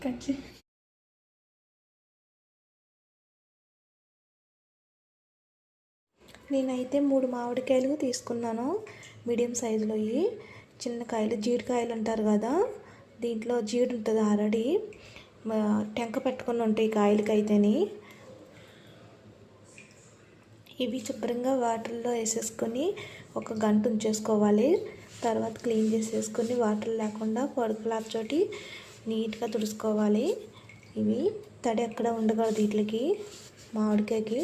Cut చే నేనైతే 3 మామిడికాయలు తీసుకున్నాను, మీడియం సైజులో. చిన్న కాయలు జీడికాయలు అంటారు కదా, దీంట్లో జీడి ఉంటుంది ఆల్రెడీ, టెంక పెట్టుకొని ఉంటాయి కాయలకైతేని. ఇవి శుభ్రంగా వాటర్లో వేసేసుకొని ఒక గంట ఉంచేసుకోవాలి. తర్వాత క్లీన్ చేసేసుకొని వాటర్ లేకుండా పొడి క్లాత్ తోటి నీట్గా తుడుచుకోవాలి. ఇవి తడి ఎక్కడ ఉండకూడదు వీటికి, మామిడికాయకి.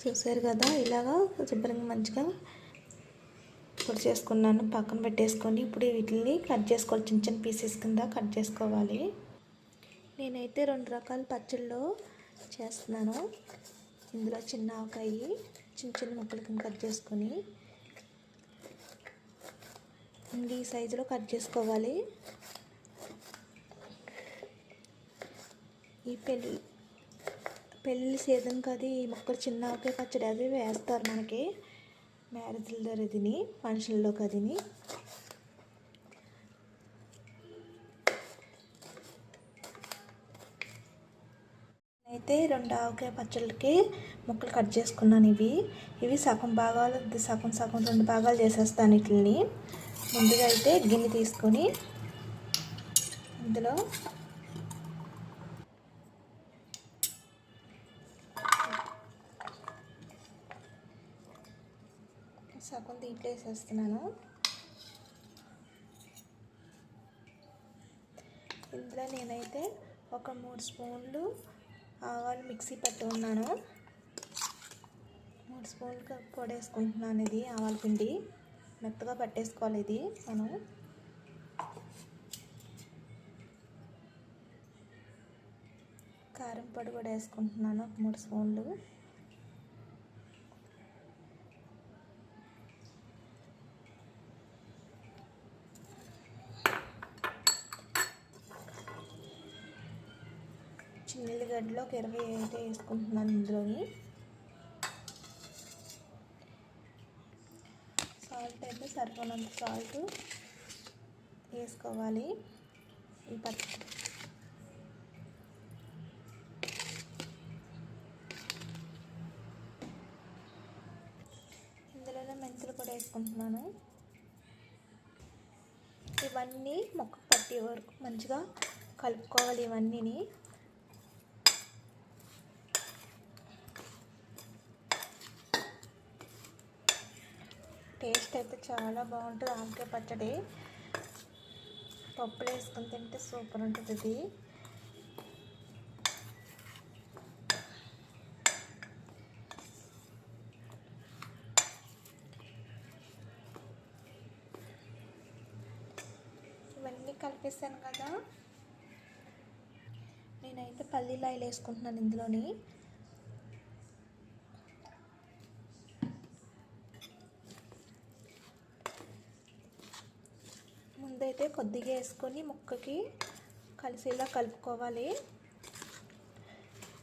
చూసారు కదా, ఇలాగా శుభ్రంగా మంచిగా పొడి చేసుకున్నాను. పక్కన పెట్టేసుకొని ఇప్పుడు వీటిని కట్ చేసుకోవాలి. చిన్న చిన్న పీసెస్ కింద కట్ చేసుకోవాలి. నేనైతే 2 రకాల పచ్చళ్ళు చేస్తున్నాను. ఇందులో చిన్న ఆవకాయ చిన్న చిన్న ముక్కల కింద కట్ చేసుకొని ఈ సైజులో కట్ చేసుకోవాలి. ఈ పెళ్ళి సీజన్ కది ఈ ముక్కలు చిన్న ఆవకాయ పచ్చడి అది వేస్తారు మనకి మ్యారేజ్ల దగ్గర, తిని ఫంక్షన్లో కదిని. అయితే 2 ఆవకాయ పచ్చళ్ళకి ముక్కలు కట్ చేసుకున్నాను. ఇవి సగం భాగాలు, సగం 2 భాగాలు చేసేస్తాను వీటిని. ముందుగా అయితే గిన్నె తీసుకొని ఇందులో సగం దీంట్లో వేసేస్తున్నాను. ఇందులో నేనైతే ఒక 3 స్పూన్లు ఆవాలు మిక్సీ పట్టి ఉన్నాను. 3 స్పూన్లు పొడి వేసుకుంటున్నాను. ఇది ఆవాల పిండి మెత్తగా పట్టేసుకోవాలి. ఇది మనం కారం పొడి కూడా వేసుకుంటున్నాను, 3 స్పూన్లు. చిన్నుల్లిగడ్డలో ఒక 20 అయితే వేసుకుంటున్నాను. ఇందులోని సాల్ట్ అయితే సరిపోయినంత సాల్ట్ వేసుకోవాలి. ఈ ఇందులోనే మెంతులు కూడా వేసుకుంటున్నాను. ఇవన్నీ మొక్క పట్టే వరకు మంచిగా కలుపుకోవాలి. ఇవన్నీని టేస్ట్ అయితే చాలా బాగుంటుంది. ఆవకాయ పచ్చడి పప్పులు వేసుకొని తింటే సూపర్ ఉంటుంది. ఇది ఇవన్నీ కలిపేసాను కదా, నేనైతే పల్లీలు ఆయిల్ వేసుకుంటున్నాను ఇందులోని. ముందైతే కొద్దిగా వేసుకొని ముక్కకి కలిసేలా కలుపుకోవాలి.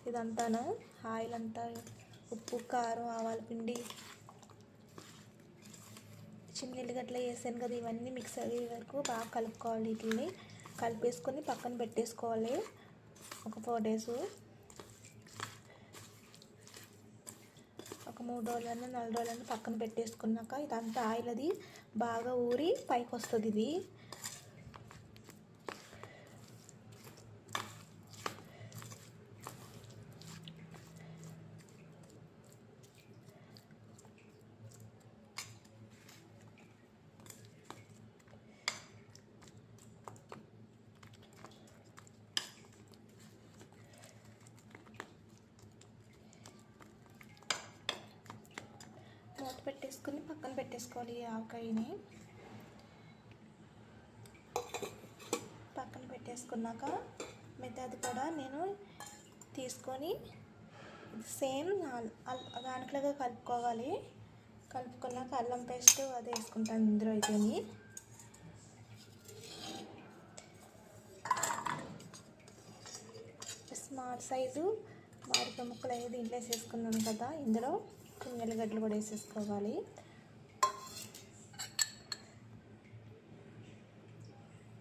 ఇదంతాను ఆయిల్ అంతా, ఉప్పు, కారం, ఆవాల పిండి, చిన్నుల్లిగడ్డలు వేసాను కదా, ఇవన్నీ మిక్స్ అయ్యే వరకు బాగా కలుపుకోవాలి. వీటిని కలిపేసుకొని పక్కన పెట్టేసుకోవాలి ఒక 4 days. ఒక 3 రోజులైనా 4 రోజులైనా పక్కన పెట్టేసుకున్నాక ఇదంతా ఆయిల్ అది బాగా ఊరి పైకి వస్తుంది. ఇది మూత పెట్టేసుకుని పక్కన పెట్టేసుకోవాలి. ఈ ఆవకాయని పక్కన పెట్టేసుకున్నాక మిగతాది కూడా నేను తీసుకొని సేమ్ దాంట్లోగా కలుపుకోవాలి. కలుపుకున్నాక అల్లం పేస్ట్ అది వేసుకుంటాను ఇందులో. అయితేని స్మాల్ సైజు మామిడికాయ ముక్కలు అవి దీంట్లో వేసేసుకున్నాను కదా, ఇందులో చిన్నుల్లిగడ్డలు కూడా వేసేసుకోవాలి.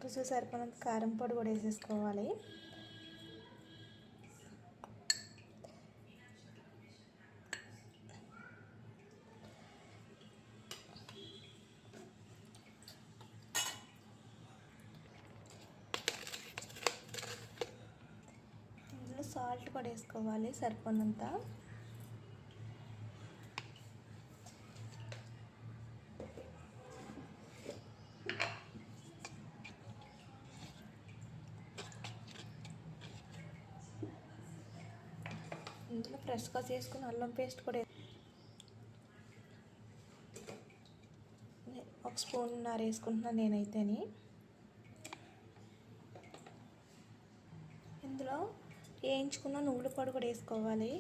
రుచి సరిపడినంత కారం పొడి కూడా వేసేసుకోవాలి. ఇందులో సాల్ట్ కూడా వేసుకోవాలి సరిపడినంత. ఇందులో ఫ్రెష్గా చేసుకుని అల్లం పేస్ట్ కూడా ఒక స్పూన్ వేసుకుంటున్నాను నేనైతేని. ఇందులో వేయించుకున్న నువ్వుల పొడి కూడా వేసుకోవాలి.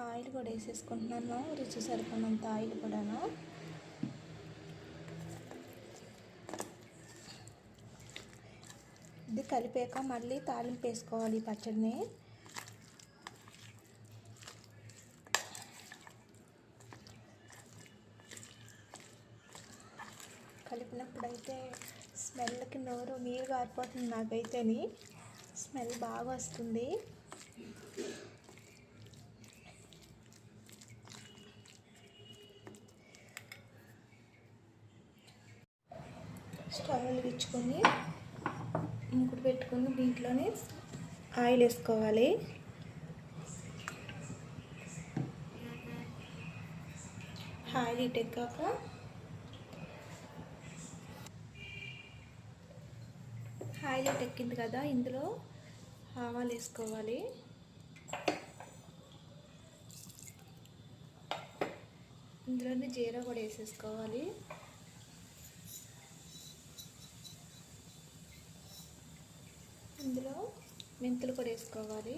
ఆయిల్ కూడా వేసేసుకుంటున్నాను, రుచి సరిపడినంత ఆయిల్ కూడాను. ఇది కలిపాక మళ్ళీ తాలింపు వేసుకోవాలి పచ్చడిని. కలిపినప్పుడైతే స్మెల్కి నోరు నీరు గారిపోతుంది నాకైతేని. స్మెల్ బాగా వస్తుంది. స్టవ్ వెలిగించుకొని మూకుడు పెట్టుకొని దీంట్లోనే ఆయిల్ వేసుకోవాలి. ఆయిల్ ఎక్కాక ఆయిల్ ఎక్కింది కదా, ఇందులో ఆవాలు వేసుకోవాలి. ఇందులోనే జీరా కూడా వేసేసుకోవాలి. ఇందులో మెంతులు కూడా వేసుకోవాలి.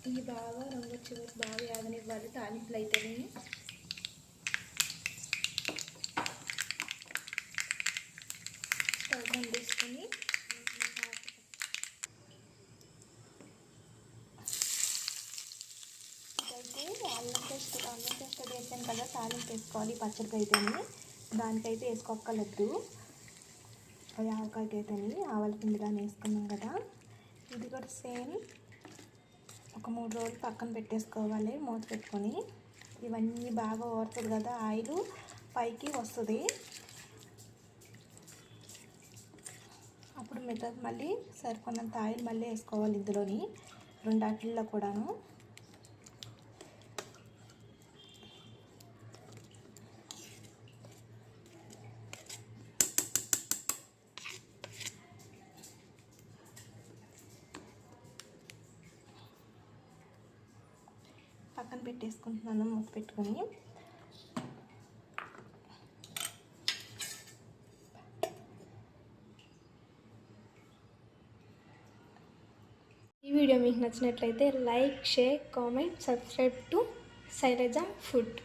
ఇవి బాగా రంగు వచ్చే వరకు బాగా యాగనివ్వాలి తాలింపులు అయితేనే. స్టవ్ బంద్ చేసుకొని అల్లం పేస్ట్ అది వేసాను కదా, తాలింపు వేసుకోవాలి పచ్చడికి అయితేనే. దానికైతే వేసుకోక్కర్లేదు, అది ఆవకాయకి అయితేనే. ఆవాల పిండి దాన్ని వేసుకున్నాం కదా. ఇది కూడా సేమ్ ఒక 3 రోజులు పక్కన పెట్టేసుకోవాలి మూత పెట్టుకొని. ఇవన్నీ బాగా ఊరుతుంది కదా, ఆయిల్ పైకి వస్తుంది. అప్పుడు మిగతా మళ్ళీ సరిపడినంత ఆయిల్ మళ్ళీ వేసుకోవాలి ఇందులోని, 2 వాటిల్లో కూడాను. పక్కన పెట్టేసుకుంటున్నాను మూత పెట్టుకొని. ఈ వీడియో మీకు నచ్చినట్లయితే like, share, comment, subscribe to Shailaja food.